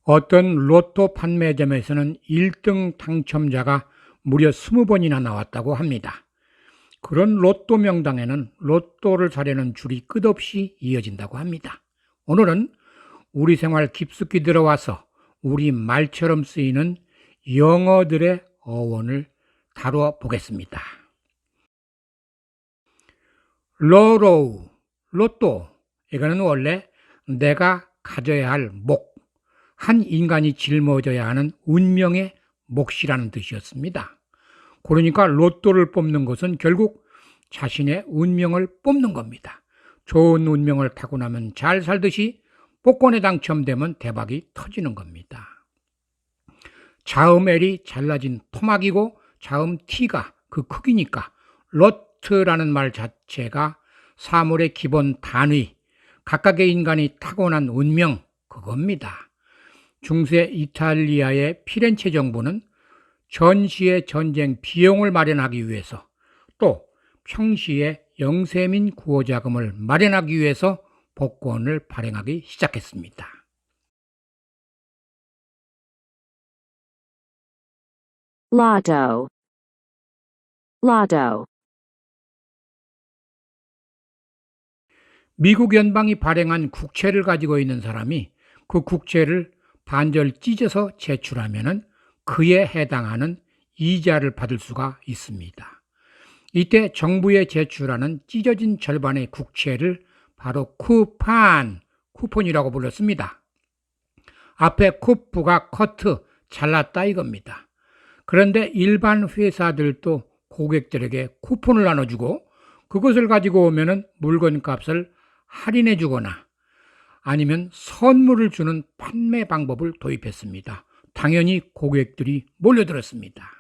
어떤 로또 판매점에서는 1등 당첨자가 무려 20번이나 나왔다고 합니다. 그런 로또 명당에는 로또를 사려는 줄이 끝없이 이어진다고 합니다. 오늘은 우리 생활 깊숙이 들어와서 우리 말처럼 쓰이는 영어들의 어원을 다루어 보겠습니다. 로로우, 로또. 이거는 원래 내가 가져야 할 목, 한 인간이 짊어져야 하는 운명의 몫이라는 뜻이었습니다. 그러니까 로또를 뽑는 것은 결국 자신의 운명을 뽑는 겁니다. 좋은 운명을 타고 나면 잘 살듯이 복권에 당첨되면 대박이 터지는 겁니다. 자음 L이 잘라진 토막이고 자음 T가 그 크기니까 로트라는 말 자체가 사물의 기본 단위, 각각의 인간이 타고난 운명, 그겁니다. 중세 이탈리아의 피렌체 정부는 전시의 전쟁 비용을 마련하기 위해서 또 평시에 영세민 구호 자금을 마련하기 위해서 복권을 발행하기 시작했습니다. Lotto. Lotto. 미국 연방이 발행한 국채를 가지고 있는 사람이 그 국채를 반절 찢어서 제출하면 그에 해당하는 이자를 받을 수가 있습니다. 이때 정부에 제출하는 찢어진 절반의 국채를 바로 쿠폰이라고 불렀습니다. 앞에 쿠프가 커트, 잘랐다 이겁니다. 그런데 일반 회사들도 고객들에게 쿠폰을 나눠주고 그것을 가지고 오면 물건값을 할인해 주거나 아니면 선물을 주는 판매 방법을 도입했습니다. 당연히 고객들이 몰려들었습니다.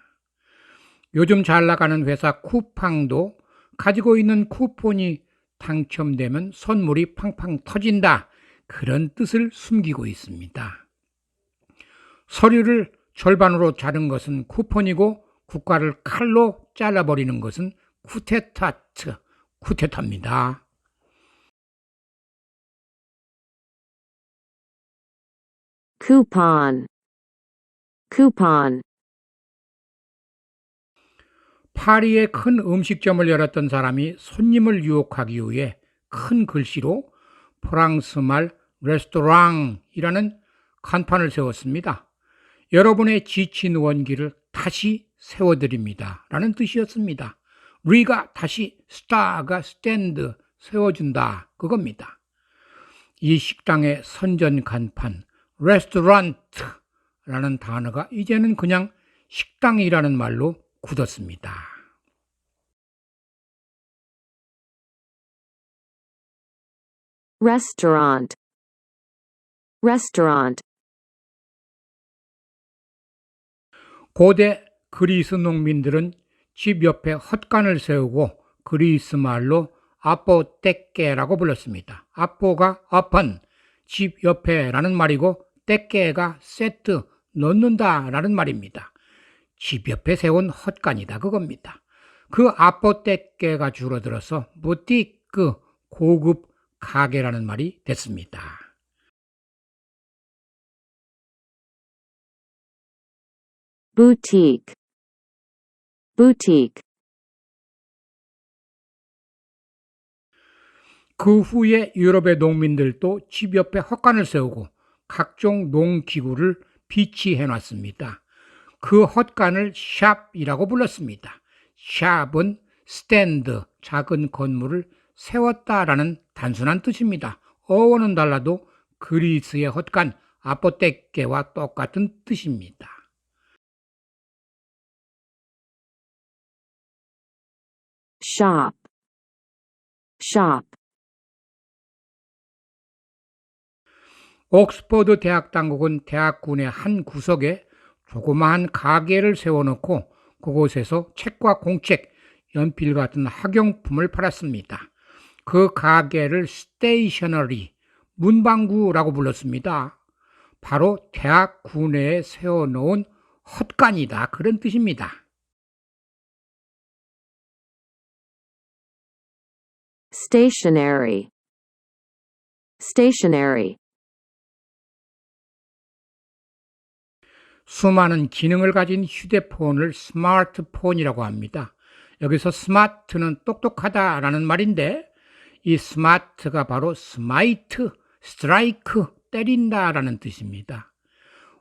요즘 잘 나가는 회사 쿠팡도 가지고 있는 쿠폰이 당첨되면 선물이 팡팡 터진다, 그런 뜻을 숨기고 있습니다. 서류를 절반으로 자른 것은 쿠폰이고 국가를 칼로 잘라버리는 것은 쿠데타입니다. Coupon. Coupon. 파리에 큰 음식점을 열었던 사람이 손님을 유혹하기 위해 큰 글씨로 프랑스 말 레스토랑이라는 간판을 세웠습니다. 여러분의 지친 원기를 다시 세워드립니다 라는 뜻이었습니다. 리가 다시, 스타가 스탠드, 세워준다, 그겁니다. 이 식당의 선전 간판 레스토랑트라는 단어가 이제는 그냥 식당이라는 말로 굳었습니다. Restaurant. Restaurant. 고대 그리스 농민들은 집 옆에 헛간을 세우고 그리스 말로 아포떼케라고 불렀습니다. 아포가 upon, 집 옆에라는 말이고 떼케가 세트, 넣는다라는 말입니다. 집 옆에 세운 헛간이다 그겁니다. 그 아포떼케가 줄어들어서 부티크, 고급 가게라는 말이 됐습니다. Boutique. Boutique. 그 후에 유럽의 농민들도 집 옆에 헛간을 세우고 각종 농기구를 비치해 놨습니다. 그 헛간을 샵이라고 불렀습니다. 샵은 스탠드, 작은 건물을 세웠다라는 단순한 뜻입니다. 어원은 달라도 그리스의 헛간, 아포떼케와 똑같은 뜻입니다. Shop. Shop. 옥스퍼드 대학 당국은 대학군의 한 구석에 조그마한 가게를 세워놓고 그곳에서 책과 공책, 연필 같은 학용품을 팔았습니다. 그 가게를 스테이셔너리, 문방구라고 불렀습니다. 바로 대학 구내에 세워놓은 헛간이다, 그런 뜻입니다. Stationery. Stationery. 수많은 기능을 가진 휴대폰을 스마트폰이라고 합니다. 여기서 스마트는 똑똑하다라는 말인데 이 스마트가 바로 스마이트, 스트라이크, 때린다라는 뜻입니다.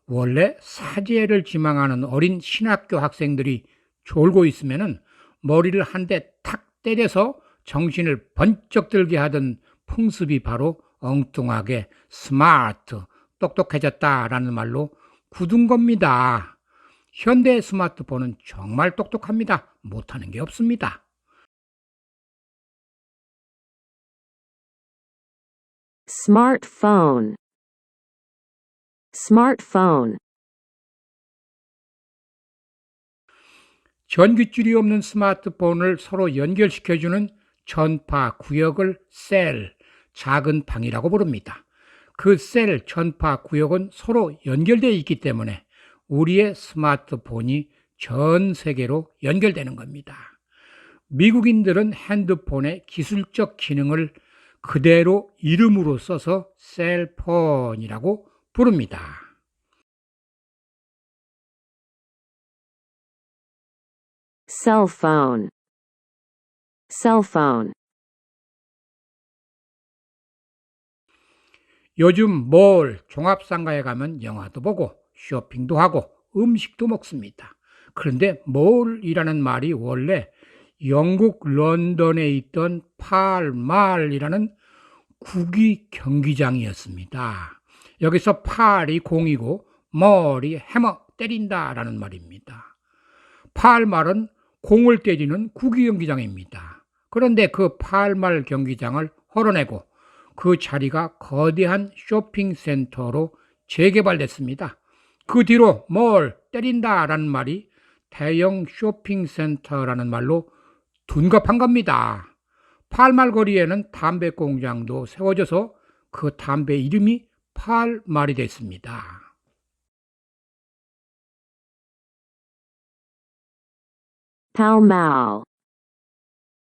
원래 사제를 지망하는 어린 신학교 학생들이 졸고 있으면 머리를 한 대 탁 때려서 정신을 번쩍 들게 하던 풍습이 바로 엉뚱하게 스마트, 똑똑해졌다라는 말로 굳은 겁니다. 현대 스마트폰은 정말 똑똑합니다. 못하는 게 없습니다. smartphone, smartphone, 전깃줄이 없는 스마트폰을 서로 연결시켜주는 전파 구역을 셀, 작은 방이라고 부릅니다. 그 셀, 전파 구역은 서로 연결되어 있기 때문에 우리의 스마트폰이 전 세계로 연결되는 겁니다. 미국인들은 핸드폰의 기술적 기능을 그대로 이름으로 써서 셀폰이라고 부릅니다. cell phone, cell phone, 요즘 몰, 종합상가에 가면 영화도 보고 쇼핑도 하고 음식도 먹습니다. 그런데 몰이라는 말이 원래 영국 런던에 있던 팔말이라는 국위 경기장이었습니다. 여기서 팔이 공이고 멀이 해머 때린다라는 말입니다. 팔말은 공을 때리는 국위 경기장입니다. 그런데 그 팔말 경기장을 헐어내고 그 자리가 거대한 쇼핑센터로 재개발됐습니다. 그 뒤로 뭘 때린다라는 말이 대형 쇼핑센터라는 말로 둔갑한 겁니다. 팔말거리에는 담배 공장도 세워져서 그 담배 이름이 팔말이 됐습니다. pall mall,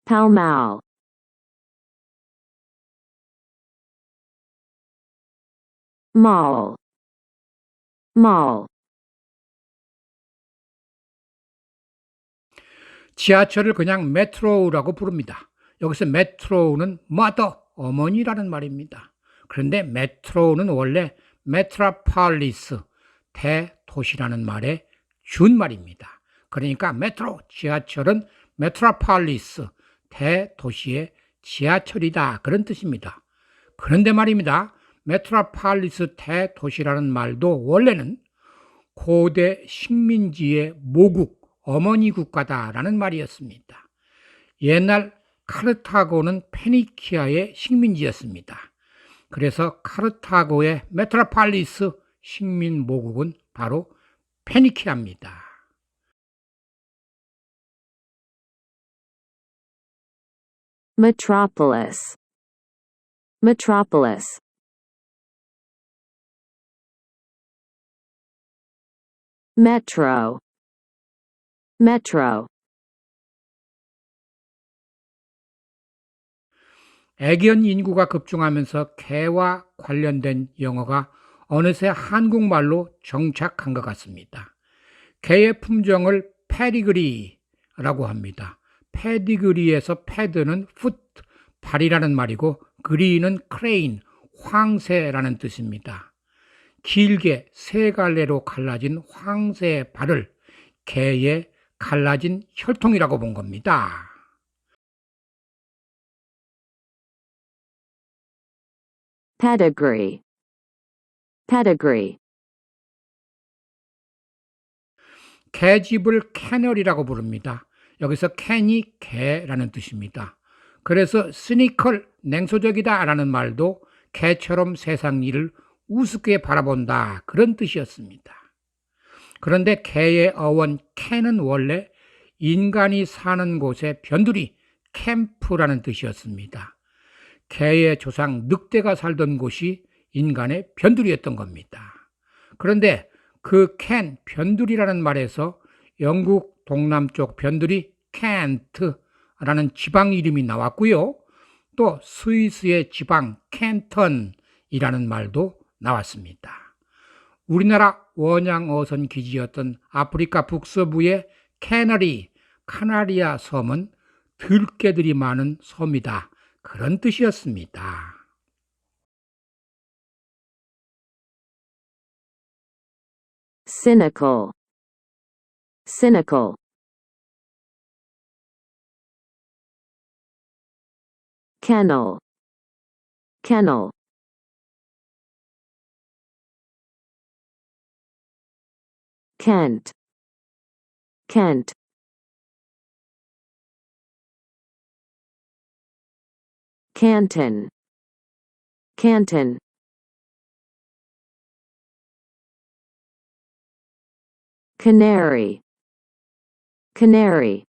pall mall, mall, mall, 지하철을 그냥 메트로라고 부릅니다. 여기서 메트로는 mother, 어머니라는 말입니다. 그런데 메트로는 원래 메트로폴리스, 대도시라는 말의 준말입니다. 그러니까 메트로, 지하철은 메트로폴리스, 대도시의 지하철이다, 그런 뜻입니다. 그런데 말입니다. 메트로폴리스 대도시라는 말도 원래는 고대 식민지의 모국, 어머니 국가다라는 말이었습니다. 옛날 카르타고는 페니키아의 식민지였습니다. 그래서 카르타고의 메트로폴리스 식민 모국은 바로 페니키아입니다. metropolis, metropolis, metro, metro, 애견 인구가 급증하면서 개와 관련된 영어가 어느새 한국말로 정착한 것 같습니다. 개의 품종을 페디그리라고 합니다. 페디그리에서 패드는 풋, 발이라는 말이고 그리는 크레인, 황새라는 뜻입니다. 길게 세 갈래로 갈라진 황새의 발을 개의 갈라진 혈통이라고 본 겁니다. pedigree, pedigree, 개집을 캐널이라고 부릅니다. 여기서 캔이 개라는 뜻입니다. 그래서 시니컬, 냉소적이다 라는 말도 개처럼 세상 일을 우습게 바라본다, 그런 뜻이었습니다. 그런데 개의 어원 캔은 원래 인간이 사는 곳의 변두리, 캠프라는 뜻이었습니다. 개의 조상 늑대가 살던 곳이 인간의 변두리였던 겁니다. 그런데 그 캔, 변두리라는 말에서 영국 동남쪽 변두리 켄트라는 지방 이름이 나왔고요. 또 스위스의 지방 캔턴이라는 말도 나왔습니다. 우리나라 원양 어선 기지였던 아프리카 북서부의 카나리아 섬은 들개들이 많은 섬이다. 그런 뜻이었습니다. cynical, cynical, kennel, kennel, Kent, Kent, Canton, Canton, canary, canary,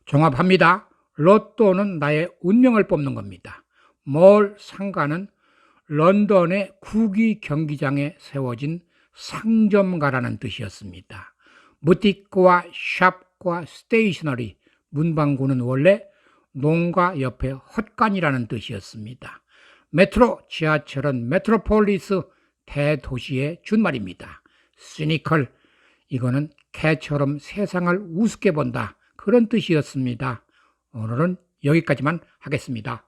종합합니다. 로또는 나의 운명을 뽑는 겁니다. 몰 상가는 런던의 국기 경기장에 세워진 상점가라는 뜻이었습니다. 부티크와 샵과 스테이셔너리, 문방구는 원래 농가 옆에 헛간이라는 뜻이었습니다. 메트로, 지하철은 메트로폴리스, 대도시의 준말입니다. 시니컬, 이거는 개처럼 세상을 우습게 본다. 그런 뜻이었습니다. 오늘은 여기까지만 하겠습니다.